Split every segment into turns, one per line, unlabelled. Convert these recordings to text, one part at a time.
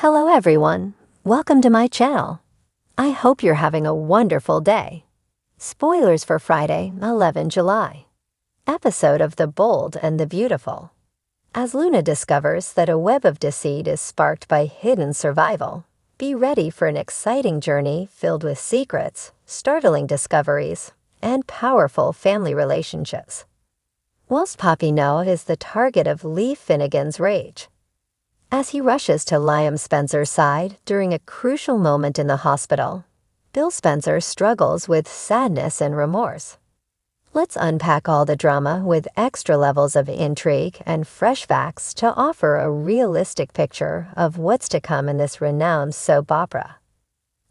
Hello everyone, welcome to my channel. I hope you're having a wonderful day. Spoilers for Friday, 11 July. Episode of The Bold and the Beautiful. As Luna discovers that a web of deceit is sparked by hidden survival, be ready for an exciting journey filled with secrets, startling discoveries, and powerful family relationships. Whilst Poppy Noah is the target of Lee Finnegan's rage, as he rushes to Liam Spencer's side during a crucial moment in the hospital, Bill Spencer struggles with sadness and remorse. Let's unpack all the drama with extra levels of intrigue and fresh facts to offer a realistic picture of what's to come in this renowned soap opera.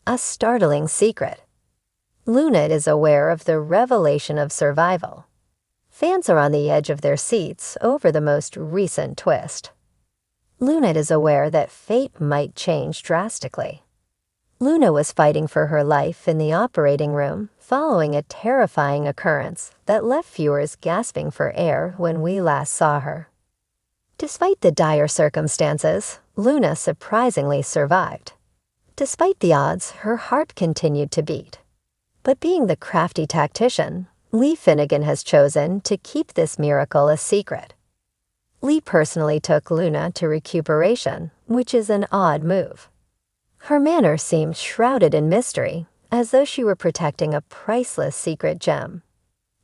A startling secret. Luna is aware of the revelation of survival. Fans are on the edge of their seats over the most recent twist. Luna is aware that fate might change drastically. Luna was fighting for her life in the operating room following a terrifying occurrence that left viewers gasping for air when we last saw her. Despite the dire circumstances, Luna surprisingly survived. Despite the odds, her heart continued to beat. But being the crafty tactician, Lee Finnegan has chosen to keep this miracle a secret. Lee personally took Luna to recuperation, which is an odd move. Her manner seemed shrouded in mystery, as though she were protecting a priceless secret gem.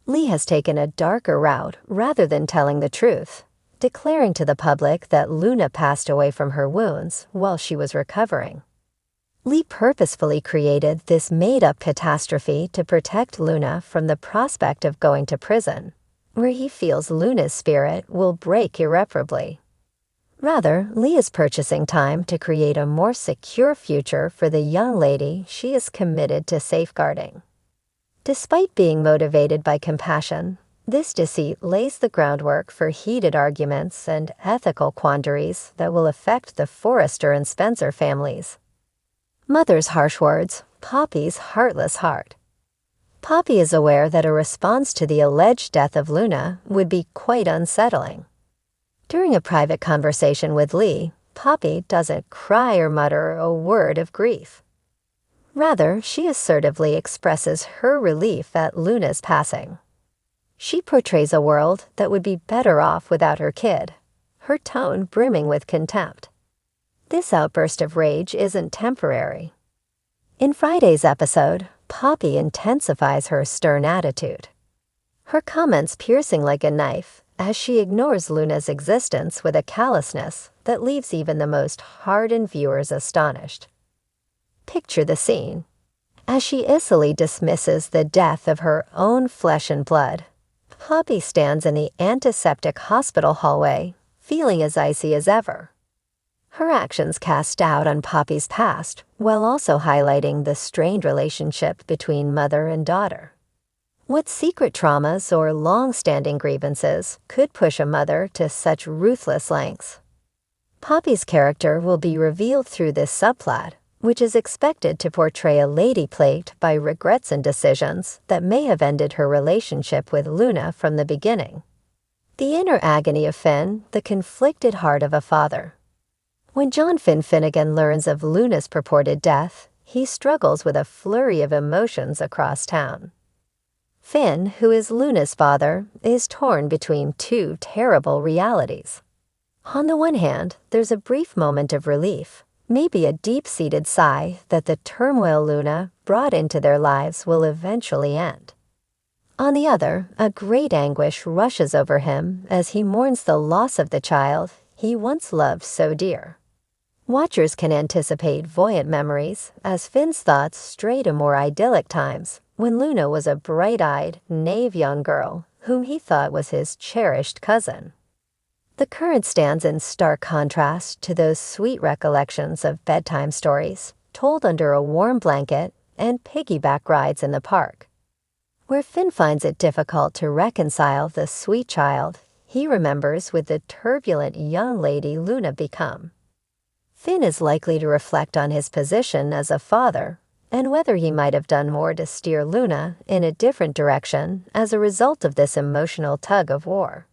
Lee has taken a darker route rather than telling the truth, declaring to the public that Luna passed away from her wounds while she was recovering. Lee purposefully created this made-up catastrophe to protect Luna from the prospect of going to prison, where he feels Luna's spirit will break irreparably. Rather, Lee is purchasing time to create a more secure future for the young lady she is committed to safeguarding. Despite being motivated by compassion, this deceit lays the groundwork for heated arguments and ethical quandaries that will affect the Forrester and Spencer families. Mother's harsh words, Poppy's heartless heart. Poppy is aware that a response to the alleged death of Luna would be quite unsettling. During a private conversation with Lee, Poppy doesn't cry or mutter a word of grief. Rather, she assertively expresses her relief at Luna's passing. She portrays a world that would be better off without her kid, her tone brimming with contempt. This outburst of rage isn't temporary. In Friday's episode, Poppy intensifies her stern attitude. Her comments piercing like a knife as she ignores Luna's existence with a callousness that leaves even the most hardened viewers astonished. Picture the scene. As she icily dismisses the death of her own flesh and blood, Poppy stands in the antiseptic hospital hallway, feeling as icy as ever. Her actions cast doubt on Poppy's past, while also highlighting the strained relationship between mother and daughter. What secret traumas or long-standing grievances could push a mother to such ruthless lengths? Poppy's character will be revealed through this subplot, which is expected to portray a lady plagued by regrets and decisions that may have ended her relationship with Luna from the beginning. The inner agony of Finn, the conflicted heart of a father. When John Finn Finnegan learns of Luna's purported death, he struggles with a flurry of emotions across town. Finn, who is Luna's father, is torn between two terrible realities. On the one hand, there's a brief moment of relief, maybe a deep-seated sigh that the turmoil Luna brought into their lives will eventually end. On the other, a great anguish rushes over him as he mourns the loss of the child he once loved so dear. Watchers can anticipate voyant memories as Finn's thoughts stray to more idyllic times when Luna was a bright-eyed, naive young girl whom he thought was his cherished cousin. The current stands in stark contrast to those sweet recollections of bedtime stories told under a warm blanket and piggyback rides in the park. Where Finn finds it difficult to reconcile the sweet child he remembers with the turbulent young lady Luna become. Finn is likely to reflect on his position as a father and whether he might have done more to steer Luna in a different direction as a result of this emotional tug of war.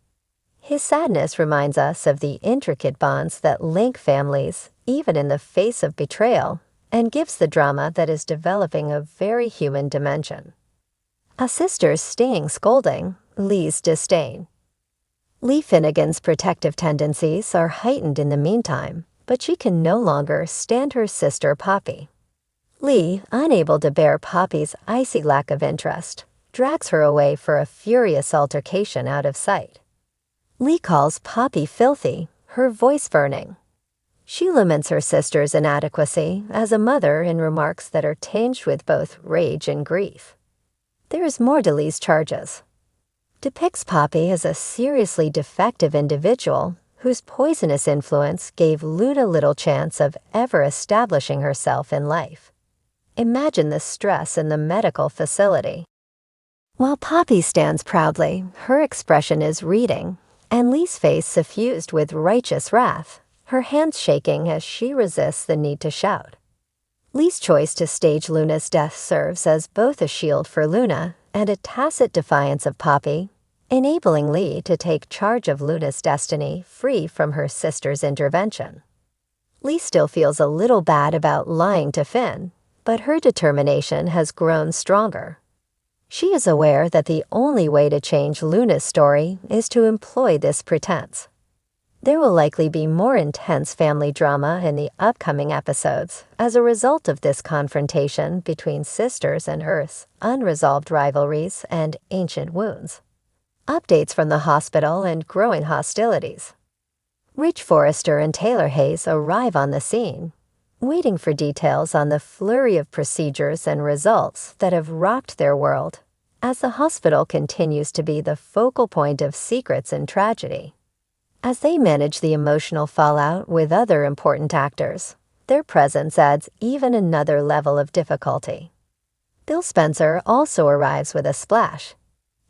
His sadness reminds us of the intricate bonds that link families, even in the face of betrayal, and gives the drama that is developing a very human dimension. A sister's stinging scolding, Lee's disdain. Lee Finnegan's protective tendencies are heightened in the meantime, but she can no longer stand her sister Poppy. Lee, unable to bear Poppy's icy lack of interest, drags her away for a furious altercation out of sight. Lee calls Poppy filthy, her voice burning. She laments her sister's inadequacy as a mother in remarks that are tinged with both rage and grief. There is more to Lee's charges. Depicts Poppy as a seriously defective individual whose poisonous influence gave Luna little chance of ever establishing herself in life. Imagine the stress in the medical facility. While Poppy stands proudly, her expression is reading, and Lee's face suffused with righteous wrath, her hands shaking as she resists the need to shout. Lee's choice to stage Luna's death serves as both a shield for Luna and a tacit defiance of Poppy, enabling Lee to take charge of Luna's destiny free from her sister's intervention. Lee still feels a little bad about lying to Finn, but her determination has grown stronger. She is aware that the only way to change Luna's story is to employ this pretense. There will likely be more intense family drama in the upcoming episodes as a result of this confrontation between sisters and Earth's unresolved rivalries and ancient wounds. Updates from the hospital and growing hostilities. Rich Forrester and Taylor Hayes arrive on the scene, waiting for details on the flurry of procedures and results that have rocked their world, as the hospital continues to be the focal point of secrets and tragedy. As they manage the emotional fallout with other important actors, their presence adds even another level of difficulty. Bill Spencer also arrives with a splash.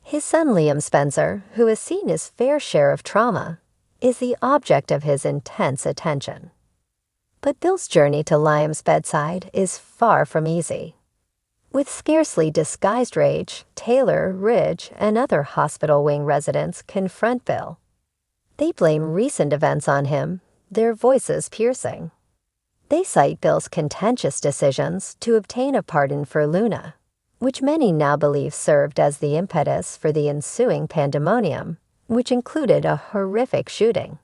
His son Liam Spencer, who has seen his fair share of trauma, is the object of his intense attention. But Bill's journey to Liam's bedside is far from easy. With scarcely disguised rage, Taylor, Ridge, and other hospital wing residents confront Bill. They blame recent events on him, their voices piercing. They cite Bill's contentious decisions to obtain a pardon for Luna, which many now believe served as the impetus for the ensuing pandemonium, which included a horrific shooting.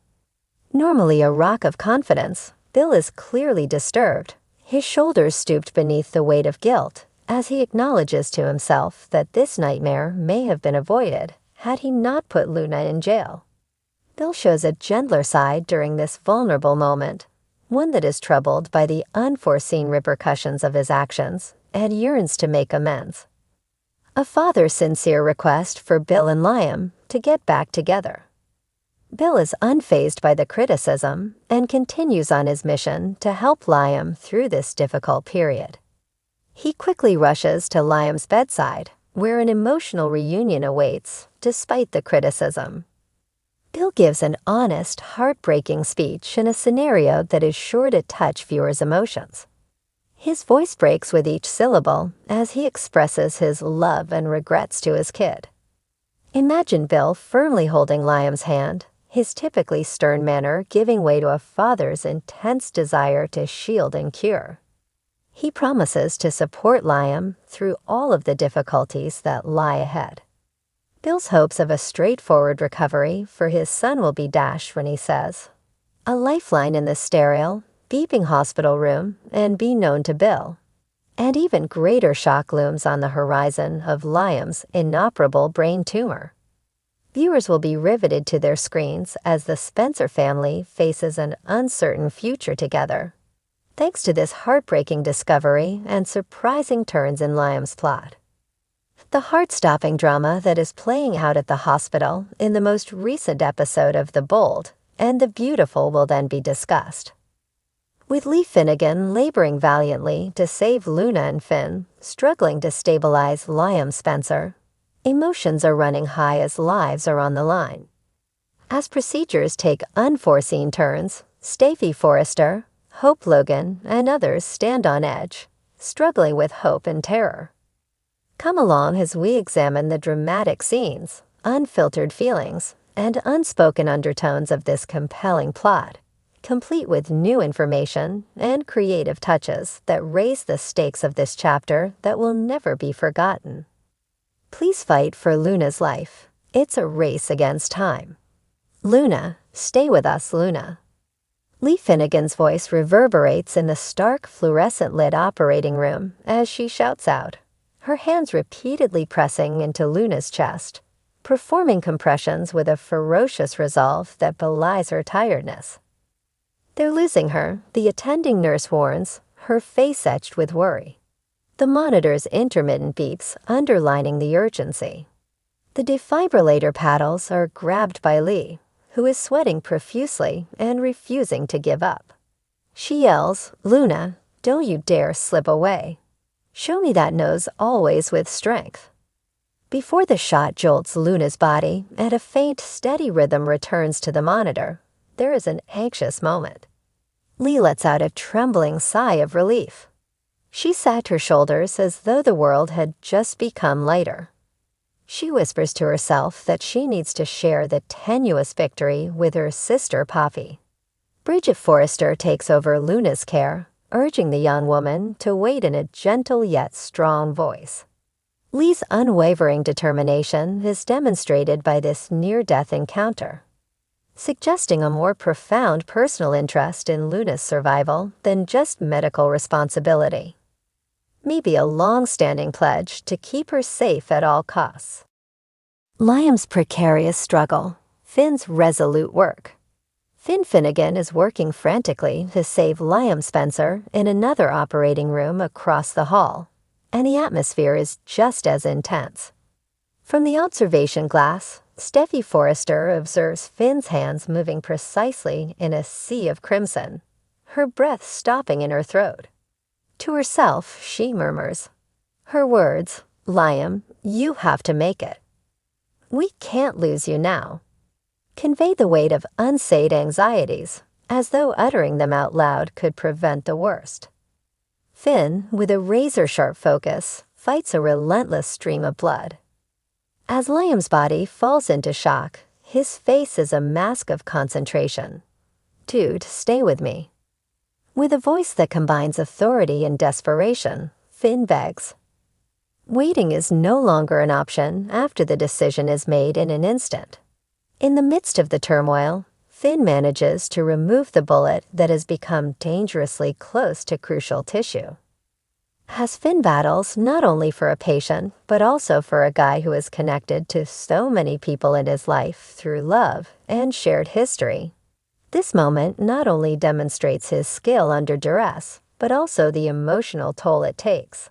Normally a rock of confidence, Bill is clearly disturbed, his shoulders stooped beneath the weight of guilt, as he acknowledges to himself that this nightmare may have been avoided had he not put Luna in jail. Bill shows a gentler side during this vulnerable moment, one that is troubled by the unforeseen repercussions of his actions and yearns to make amends. A father's sincere request for Bill and Liam to get back together. Bill is unfazed by the criticism and continues on his mission to help Liam through this difficult period. He quickly rushes to Liam's bedside, where an emotional reunion awaits, despite the criticism. Bill gives an honest, heartbreaking speech in a scenario that is sure to touch viewers' emotions. His voice breaks with each syllable as he expresses his love and regrets to his kid. Imagine Bill firmly holding Liam's hand, his typically stern manner giving way to a father's intense desire to shield and cure. He promises to support Liam through all of the difficulties that lie ahead. Bill's hopes of a straightforward recovery for his son will be dashed when he says, "A lifeline in the sterile, beeping hospital room and be known to Bill." And even greater shock looms on the horizon of Liam's inoperable brain tumor. Viewers will be riveted to their screens as the Spencer family faces an uncertain future together, thanks to this heartbreaking discovery and surprising turns in Liam's plot. The heart-stopping drama that is playing out at the hospital in the most recent episode of The Bold and the Beautiful will then be discussed. With Lee Finnegan laboring valiantly to save Luna and Finn, struggling to stabilize Liam Spencer, emotions are running high as lives are on the line. As procedures take unforeseen turns, Stacey Forrester, Hope Logan, and others stand on edge, struggling with hope and terror. Come along as we examine the dramatic scenes, unfiltered feelings, and unspoken undertones of this compelling plot, complete with new information and creative touches that raise the stakes of this chapter that will never be forgotten. Please fight for Luna's life. It's a race against time. Luna, stay with us, Luna. Lee Finnegan's voice reverberates in the stark, fluorescent-lit operating room as she shouts out, her hands repeatedly pressing into Luna's chest, performing compressions with a ferocious resolve that belies her tiredness. They're losing her, the attending nurse warns, her face etched with worry. The monitor's intermittent beeps underlining the urgency. The defibrillator paddles are grabbed by Lee, who is sweating profusely and refusing to give up. She yells, Luna, don't you dare slip away. Show me that nose always with strength. Before the shot jolts Luna's body and a faint, steady rhythm returns to the monitor, there is an anxious moment. Lee lets out a trembling sigh of relief. She sagged her shoulders as though the world had just become lighter. She whispers to herself that she needs to share the tenuous victory with her sister Poppy. Bridget Forrester takes over Luna's care, urging the young woman to wait in a gentle yet strong voice. Lee's unwavering determination is demonstrated by this near-death encounter, suggesting a more profound personal interest in Luna's survival than just medical responsibility. Maybe a long-standing pledge to keep her safe at all costs. Liam's precarious struggle, Finn's resolute work. Finn Finnegan is working frantically to save Liam Spencer in another operating room across the hall, and the atmosphere is just as intense. From the observation glass, Steffi Forrester observes Finn's hands moving precisely in a sea of crimson, her breath stopping in her throat. To herself, she murmurs. Her words, Liam, you have to make it. We can't lose you now, convey the weight of unsaid anxieties, as though uttering them out loud could prevent the worst. Finn, with a razor-sharp focus, fights a relentless stream of blood. As Liam's body falls into shock, his face is a mask of concentration. Dude, stay with me. With a voice that combines authority and desperation, Finn begs. Waiting is no longer an option after the decision is made in an instant. In the midst of the turmoil, Finn manages to remove the bullet that has become dangerously close to crucial tissue. As Finn battles not only for a patient, but also for a guy who is connected to so many people in his life through love and shared history. This moment not only demonstrates his skill under duress, but also the emotional toll it takes.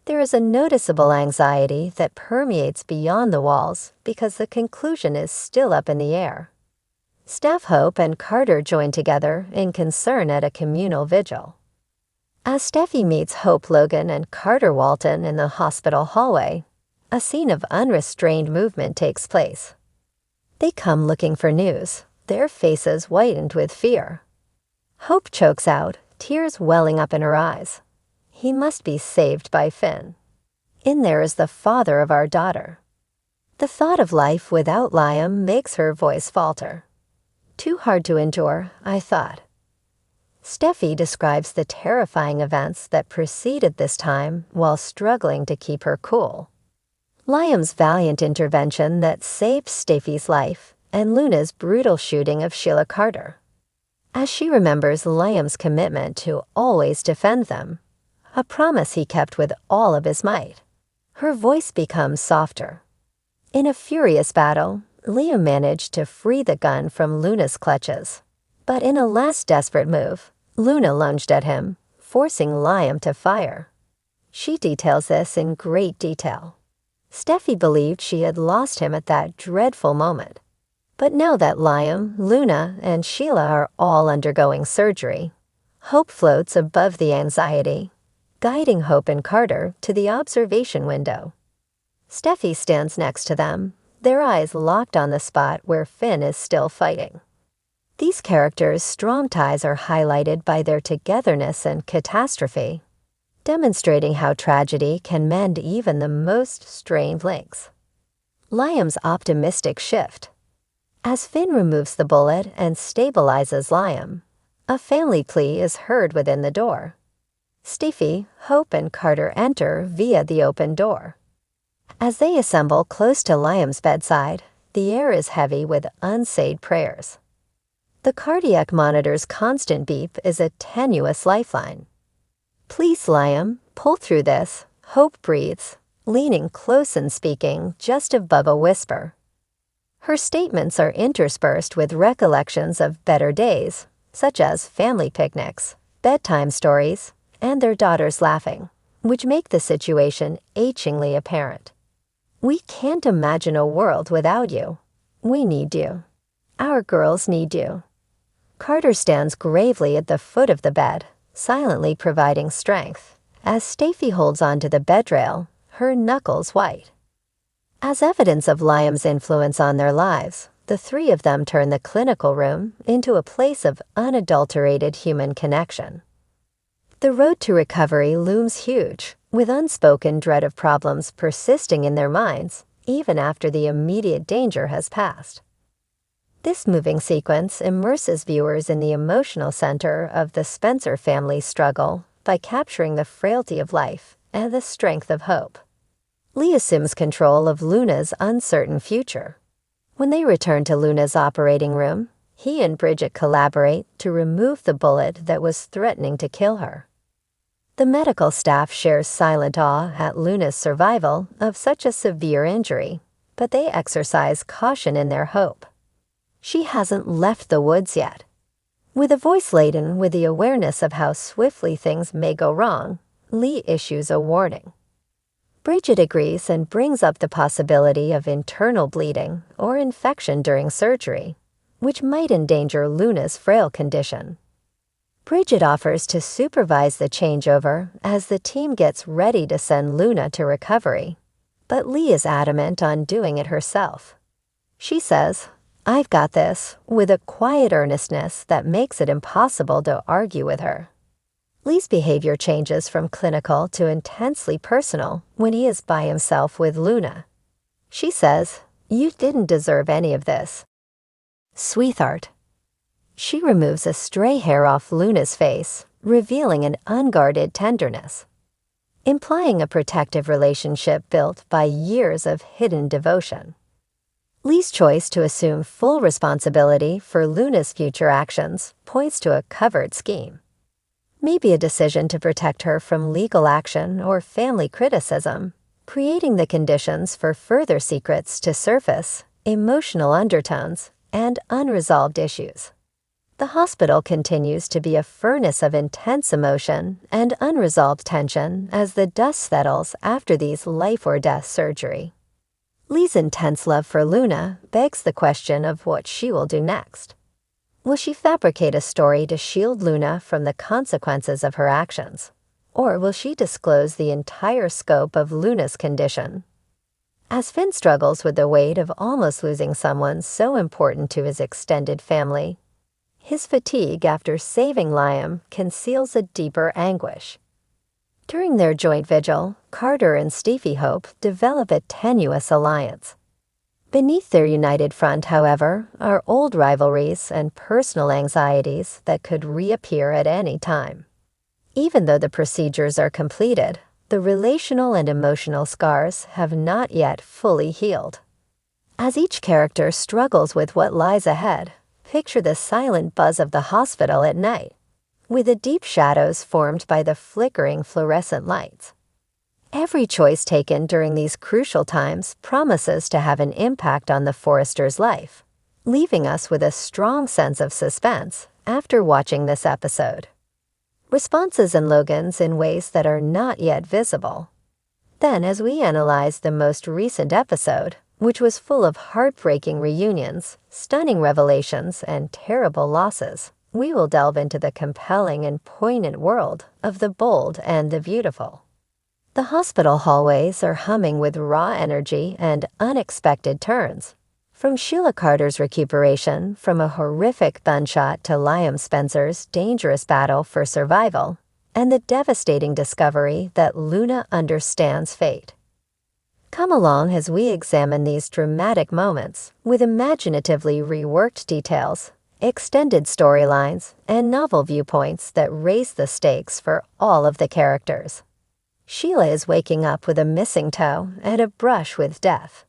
There is a noticeable anxiety that permeates beyond the walls because the conclusion is still up in the air. Staff Hope and Carter join together in concern at a communal vigil. As Steffi meets Hope Logan and Carter Walton in the hospital hallway, a scene of unrestrained movement takes place. They come looking for news, their faces whitened with fear. Hope chokes out, tears welling up in her eyes. He must be saved by Finn. In there is the father of our daughter. The thought of life without Liam makes her voice falter. Too hard to endure, I thought. Steffi describes the terrifying events that preceded this time while struggling to keep her cool. Liam's valiant intervention that saved Steffi's life, and Luna's brutal shooting of Sheila Carter. As she remembers Liam's commitment to always defend them, a promise he kept with all of his might, her voice becomes softer. In a furious battle, Liam managed to free the gun from Luna's clutches, but in a last desperate move, Luna lunged at him, forcing Liam to fire. She details this in great detail. Steffi believed she had lost him at that dreadful moment. But now that Liam, Luna, and Sheila are all undergoing surgery, hope floats above the anxiety, guiding Hope and Carter to the observation window. Steffi stands next to them, their eyes locked on the spot where Finn is still fighting. These characters' strong ties are highlighted by their togetherness and catastrophe, demonstrating how tragedy can mend even the most strained links. Liam's optimistic shift. As Finn removes the bullet and stabilizes Liam, a family plea is heard within the door. Steffi, Hope, and Carter enter via the open door. As they assemble close to Liam's bedside, the air is heavy with unsaid prayers. The cardiac monitor's constant beep is a tenuous lifeline. "Please, Liam, pull through this," Hope breathes, leaning close and speaking just above a whisper. Her statements are interspersed with recollections of better days, such as family picnics, bedtime stories, and their daughters laughing, which make the situation achingly apparent. "We can't imagine a world without you. We need you. Our girls need you." Carter stands gravely at the foot of the bed, silently providing strength, as Steffi holds onto the bedrail, her knuckles white. As evidence of Liam's influence on their lives, the three of them turn the clinical room into a place of unadulterated human connection. The road to recovery looms huge, with unspoken dread of problems persisting in their minds even after the immediate danger has passed. This moving sequence immerses viewers in the emotional center of the Spencer family's struggle by capturing the frailty of life and the strength of hope. Lee assumes control of Luna's uncertain future. When they return to Luna's operating room, he and Bridget collaborate to remove the bullet that was threatening to kill her. The medical staff shares silent awe at Luna's survival of such a severe injury, but they exercise caution in their hope. She hasn't left the woods yet. With a voice laden with the awareness of how swiftly things may go wrong, Lee issues a warning. Bridget agrees and brings up the possibility of internal bleeding or infection during surgery, which might endanger Luna's frail condition. Bridget offers to supervise the changeover as the team gets ready to send Luna to recovery, but Lee is adamant on doing it herself. She says, "I've got this," with a quiet earnestness that makes it impossible to argue with her. Lee's behavior changes from clinical to intensely personal when he is by himself with Luna. She says, "You didn't deserve any of this, sweetheart." She removes a stray hair off Luna's face, revealing an unguarded tenderness, implying a protective relationship built by years of hidden devotion. Lee's choice to assume full responsibility for Luna's future actions points to a covert scheme. Maybe a decision to protect her from legal action or family criticism, creating the conditions for further secrets to surface, emotional undertones, and unresolved issues. The hospital continues to be a furnace of intense emotion and unresolved tension as the dust settles after these life-or-death surgery. Lee's intense love for Luna begs the question of what she will do next. Will she fabricate a story to shield Luna from the consequences of her actions? Or will she disclose the entire scope of Luna's condition? As Finn struggles with the weight of almost losing someone so important to his extended family, his fatigue after saving Liam conceals a deeper anguish. During their joint vigil, Carter and Steffi Hope develop a tenuous alliance. Beneath their united front, however, are old rivalries and personal anxieties that could reappear at any time. Even though the procedures are completed, the relational and emotional scars have not yet fully healed. As each character struggles with what lies ahead, picture the silent buzz of the hospital at night, with the deep shadows formed by the flickering fluorescent lights. Every choice taken during these crucial times promises to have an impact on the Forrester's life, leaving us with a strong sense of suspense after watching this episode. Responses in Logan's in ways that are not yet visible. Then, as we analyze the most recent episode, which was full of heartbreaking reunions, stunning revelations, and terrible losses, we will delve into the compelling and poignant world of the bold and the beautiful. The hospital hallways are humming with raw energy and unexpected turns. From Sheila Carter's recuperation from a horrific gunshot to Liam Spencer's dangerous battle for survival, and the devastating discovery that Luna understands fate. Come along as we examine these dramatic moments with imaginatively reworked details, extended storylines, and novel viewpoints that raise the stakes for all of the characters. Sheila is waking up with a missing toe and a brush with death.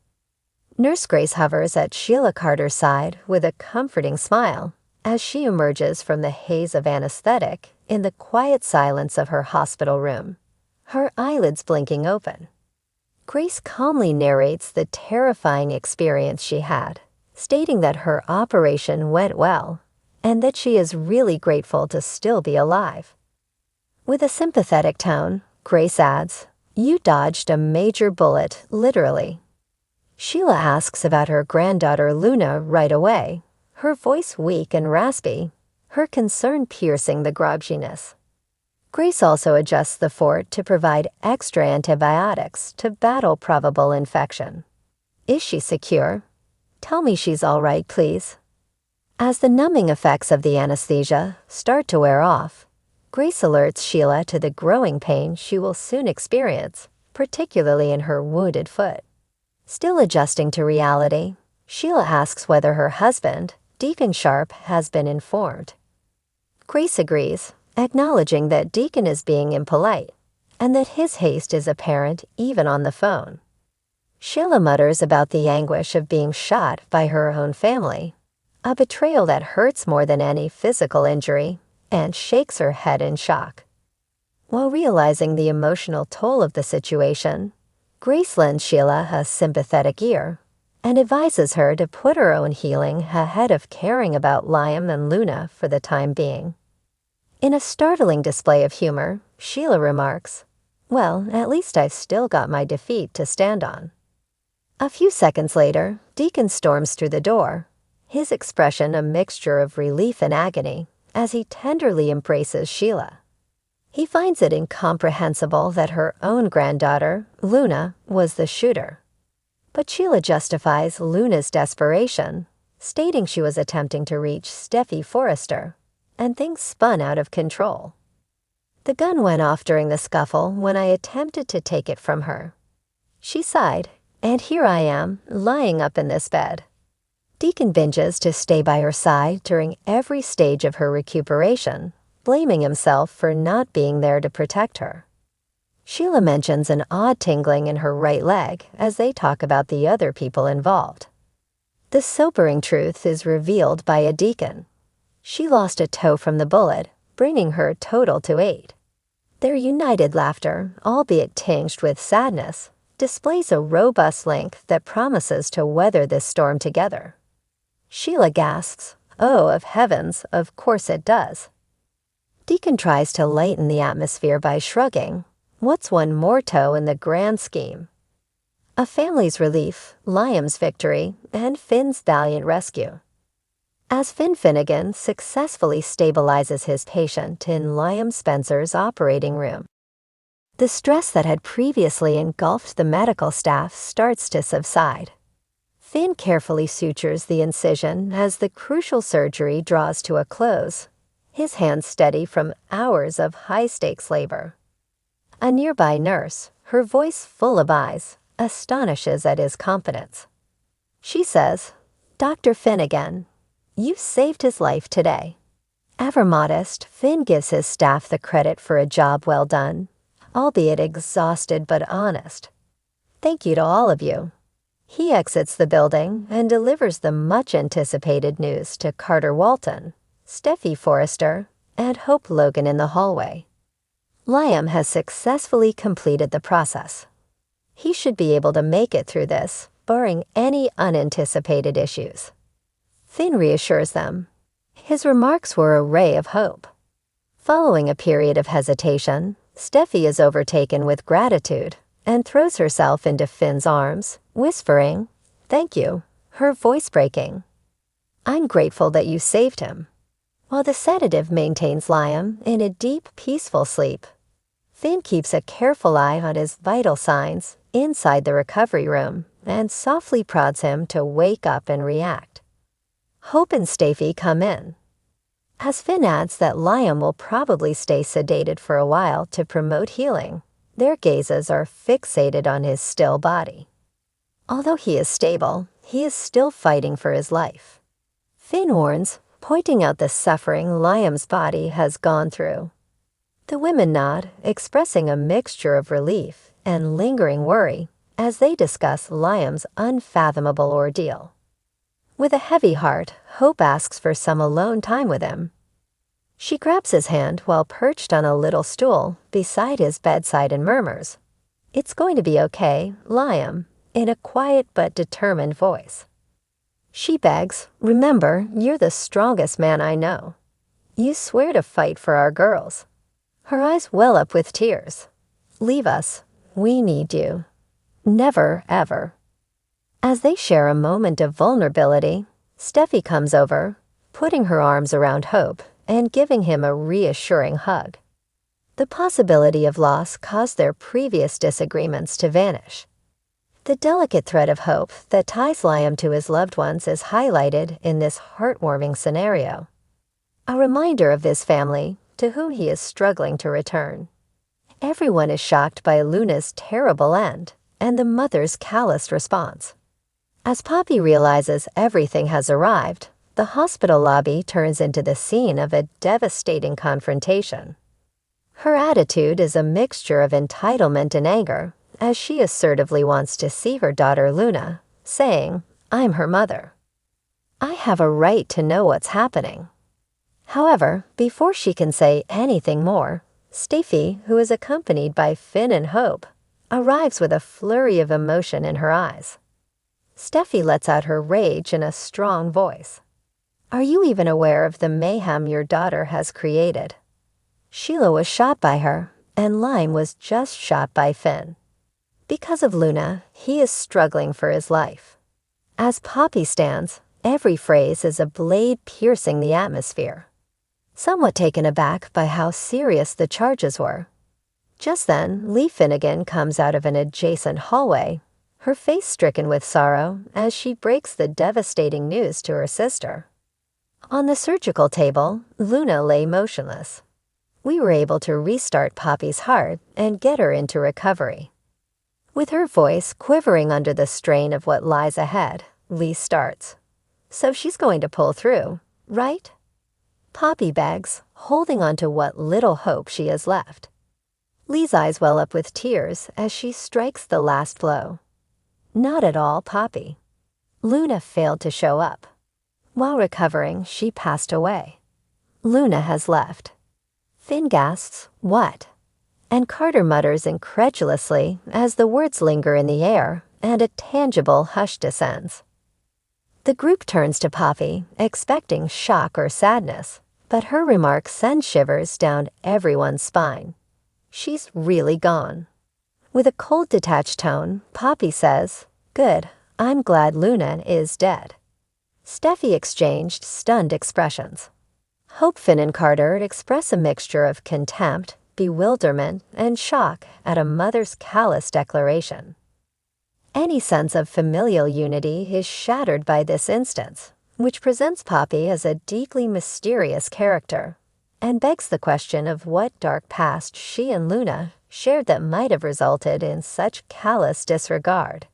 Nurse Grace hovers at Sheila Carter's side with a comforting smile as she emerges from the haze of anesthetic in the quiet silence of her hospital room, her eyelids blinking open. Grace calmly narrates the terrifying experience she had, stating that her operation went well and that she is really grateful to still be alive. With a sympathetic tone, Grace adds, "You dodged a major bullet, literally." Sheila asks about her granddaughter Luna right away, her voice weak and raspy, her concern piercing the grogginess. Grace also adjusts the fort to provide extra antibiotics to battle probable infection. Is she secure? Tell me she's all right, please. As the numbing effects of the anesthesia start to wear off, Grace alerts Sheila to the growing pain she will soon experience, particularly in her wounded foot. Still adjusting to reality, Sheila asks whether her husband, Deacon Sharp, has been informed. Grace agrees, acknowledging that Deacon is being impolite, and that his haste is apparent even on the phone. Sheila mutters about the anguish of being shot by her own family, a betrayal that hurts more than any physical injury, and shakes her head in shock. While realizing the emotional toll of the situation, Grace lends Sheila a sympathetic ear and advises her to put her own healing ahead of caring about Liam and Luna for the time being. In a startling display of humor, Sheila remarks, "Well, at least I've still got my defeat to stand on." A few seconds later, Deacon storms through the door, his expression a mixture of relief and agony as he tenderly embraces Sheila. He finds it incomprehensible that her own granddaughter, Luna, was the shooter. But Sheila justifies Luna's desperation, stating she was attempting to reach Steffi Forrester, and things spun out of control. "The gun went off during the scuffle when I attempted to take it from her." She sighed, and here I am, lying up in this bed. Deacon binges to stay by her side during every stage of her recuperation, blaming himself for not being there to protect her. Sheila mentions an odd tingling in her right leg as they talk about the other people involved. The sobering truth is revealed by a deacon. She lost a toe from the bullet, bringing her total to 8. Their united laughter, albeit tinged with sadness, displays a robust link that promises to weather this storm together. Sheila gasps, "Oh, of heavens, of course it does." Deacon tries to lighten the atmosphere by shrugging, "What's one more toe in the grand scheme?" A family's relief, Liam's victory, and Finn's valiant rescue. As Finn Finnegan successfully stabilizes his patient in Liam Spencer's operating room, the stress that had previously engulfed the medical staff starts to subside. Finn carefully sutures the incision as the crucial surgery draws to a close, his hands steady from hours of high-stakes labor. A nearby nurse, her voice full of eyes, astonishes at his competence. She says, "Dr. Finnegan, you saved his life today." Ever modest, Finn gives his staff the credit for a job well done, albeit exhausted but honest. "Thank you to all of you." He exits the building and delivers the much-anticipated news to Carter Walton, Steffi Forrester, and Hope Logan in the hallway. Liam has successfully completed the process. He should be able to make it through this, barring any unanticipated issues. Finn reassures them. His remarks were a ray of hope. Following a period of hesitation, Steffi is overtaken with gratitude and throws herself into Finn's arms, whispering, "Thank you," her voice breaking. "I'm grateful that you saved him." While the sedative maintains Liam in a deep, peaceful sleep, Finn keeps a careful eye on his vital signs inside the recovery room and softly prods him to wake up and react. Hope and Steffi come in. As Finn adds that Liam will probably stay sedated for a while to promote healing, Their gazes are fixated on his still body. Although he is stable, he is still fighting for his life. Finn warns, pointing out the suffering Liam's body has gone through. The women nod, expressing a mixture of relief and lingering worry as they discuss Liam's unfathomable ordeal. With a heavy heart, Hope asks for some alone time with him. She grabs his hand while perched on a little stool beside his bedside and murmurs, "It's going to be okay, Liam," in a quiet but determined voice. She begs, "Remember, you're the strongest man I know. You swear to fight for our girls." Her eyes well up with tears. "Leave us. We need you. Never, ever." As they share a moment of vulnerability, Steffi comes over, putting her arms around Hope and giving him a reassuring hug. The possibility of loss caused their previous disagreements to vanish. The delicate thread of hope that ties Liam to his loved ones is highlighted in this heartwarming scenario. A reminder of this family to whom he is struggling to return. Everyone is shocked by Luna's terrible end and the mother's calloused response. As Poppy realizes everything has arrived, the hospital lobby turns into the scene of a devastating confrontation. Her attitude is a mixture of entitlement and anger, as she assertively wants to see her daughter Luna, saying, "I'm her mother. I have a right to know what's happening." However, before she can say anything more, Steffi, who is accompanied by Finn and Hope, arrives with a flurry of emotion in her eyes. Steffi lets out her rage in a strong voice. "Are you even aware of the mayhem your daughter has created? Sheila was shot by her, and Lime was just shot by Finn. Because of Luna, he is struggling for his life." As Poppy stands, every phrase is a blade piercing the atmosphere. Somewhat taken aback by how serious the charges were. Just then, Lee Finnegan comes out of an adjacent hallway, her face stricken with sorrow as she breaks the devastating news to her sister. On the surgical table, Luna lay motionless. We were able to restart Poppy's heart and get her into recovery. With her voice quivering under the strain of what lies ahead, Lee starts. "So she's going to pull through, right?" Poppy begs, holding on to what little hope she has left. Lee's eyes well up with tears as she strikes the last blow. "Not at all, Poppy. Luna failed to show up. While recovering, she passed away. Luna has left." Finn gasps, "What?" And Carter mutters incredulously as the words linger in the air and a tangible hush descends. The group turns to Poppy, expecting shock or sadness, but her remark sends shivers down everyone's spine. She's really gone. With a cold, detached tone, Poppy says, "Good, I'm glad Luna is dead." Steffi exchanged stunned expressions. Hope, Finn, and Carter express a mixture of contempt, bewilderment, and shock at a mother's callous declaration. Any sense of familial unity is shattered by this instance, which presents Poppy as a deeply mysterious character, and begs the question of what dark past she and Luna shared that might have resulted in such callous disregard.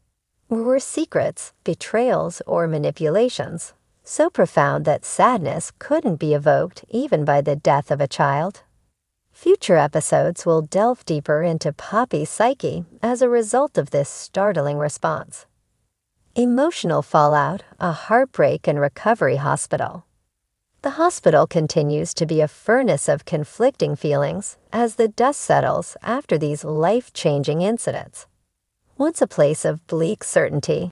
Were secrets, betrayals, or manipulations so profound that sadness couldn't be evoked even by the death of a child? Future episodes will delve deeper into Poppy's psyche as a result of this startling response. Emotional fallout, a heartbreak and recovery hospital. The hospital continues to be a furnace of conflicting feelings as the dust settles after these life-changing incidents. Once a place of bleak certainty,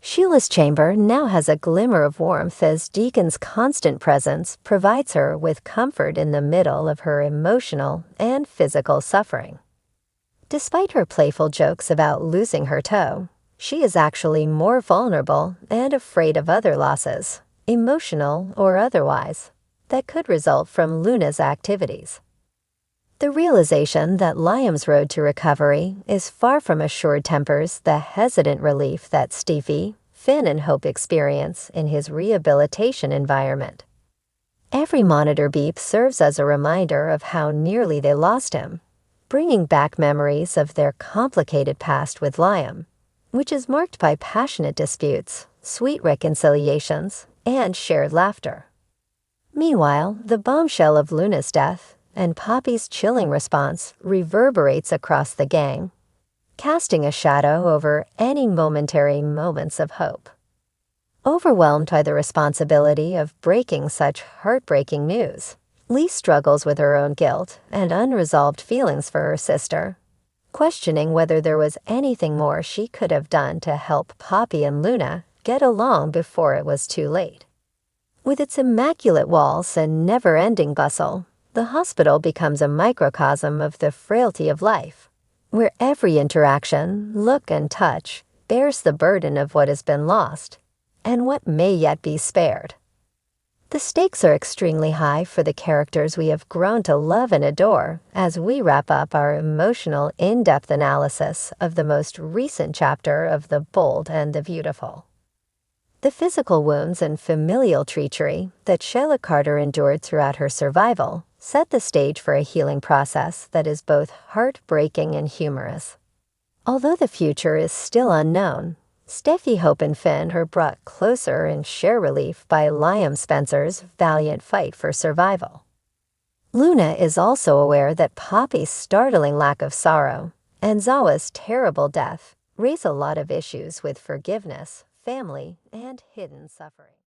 Sheila's chamber now has a glimmer of warmth as Deacon's constant presence provides her with comfort in the middle of her emotional and physical suffering. Despite her playful jokes about losing her toe, she is actually more vulnerable and afraid of other losses, emotional or otherwise, that could result from Luna's activities. The realization that Liam's road to recovery is far from assured tempers the hesitant relief that Steffi, Finn, and Hope experience in his rehabilitation environment. Every monitor beep serves as a reminder of how nearly they lost him, bringing back memories of their complicated past with Liam, which is marked by passionate disputes, sweet reconciliations, and shared laughter. Meanwhile, the bombshell of Luna's death and Poppy's chilling response reverberates across the gang, casting a shadow over any momentary moments of hope. Overwhelmed by the responsibility of breaking such heartbreaking news, Lee struggles with her own guilt and unresolved feelings for her sister, questioning whether there was anything more she could have done to help Poppy and Luna get along before it was too late. With its immaculate walls and never-ending bustle, the hospital becomes a microcosm of the frailty of life, where every interaction, look, and touch bears the burden of what has been lost and what may yet be spared. The stakes are extremely high for the characters we have grown to love and adore as we wrap up our emotional, in-depth analysis of the most recent chapter of The Bold and the Beautiful. The physical wounds and familial treachery that Sheila Carter endured throughout her survival set the stage for a healing process that is both heartbreaking and humorous. Although the future is still unknown, Steffi, Hope, and Finn are brought closer and share relief by Liam Spencer's valiant fight for survival. Luna is also aware that Poppy's startling lack of sorrow and Zawa's terrible death raise a lot of issues with forgiveness, family, and hidden suffering.